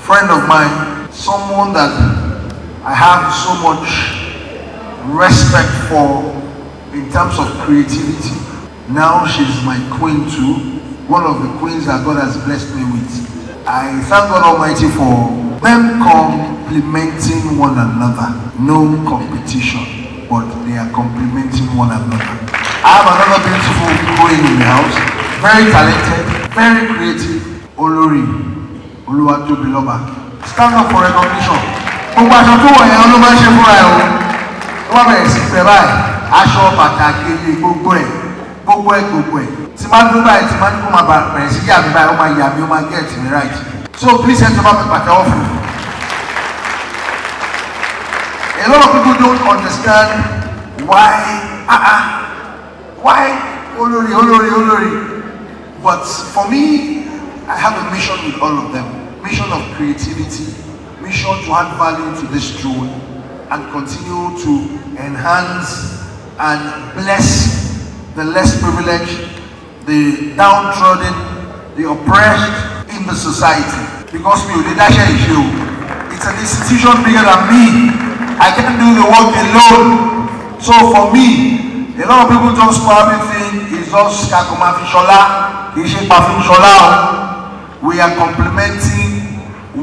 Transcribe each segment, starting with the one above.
friend of mine, someone that I have so much respect for in terms of creativity. Now she's my queen too, one of the queens that God has blessed me with. I thank God Almighty for them complementing one another. No competition, but they are complementing one another. I have another beautiful queen in the house, very talented, very creative, Olori Tobi. Stand up for recognition. Gbogbo aṣọ tó wọ̀ yẹn ló máa ń ṣe fúnra ẹ̀ o. Wọ́n bẹ̀rẹ̀ sí pẹ̀ báyìí, aṣọ pàtàkì gbogbo ẹ̀. Tí máa dúró báyìí, tí máa ní kó máa bẹ̀rẹ̀ sí yà mí báyìí, ó máa yà mí, ó máa get me right. So please help me pàtẹ́wọ́ fún mi. A lot of people don't understand why Olori. But for me, I have a mission with all of them. Mission of creativity, mission to add value to this throne and continue to enhance and bless the less privileged, the downtrodden, the oppressed in the society. Because it's an institution bigger than me. I can't do the work alone. So for me, a lot of people just probably think it's just Kakuma Fishola, Ishe Pafishola. We are complementing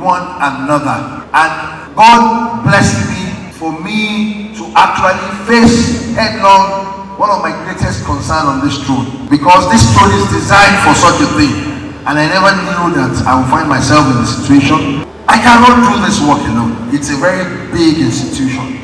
one another. And God blessed me for me to actually face headlong one of my greatest concerns on this throne. Because this throne is designed for such a thing. And I never knew that I would find myself in a situation. I cannot do this work alone. It's a very big institution.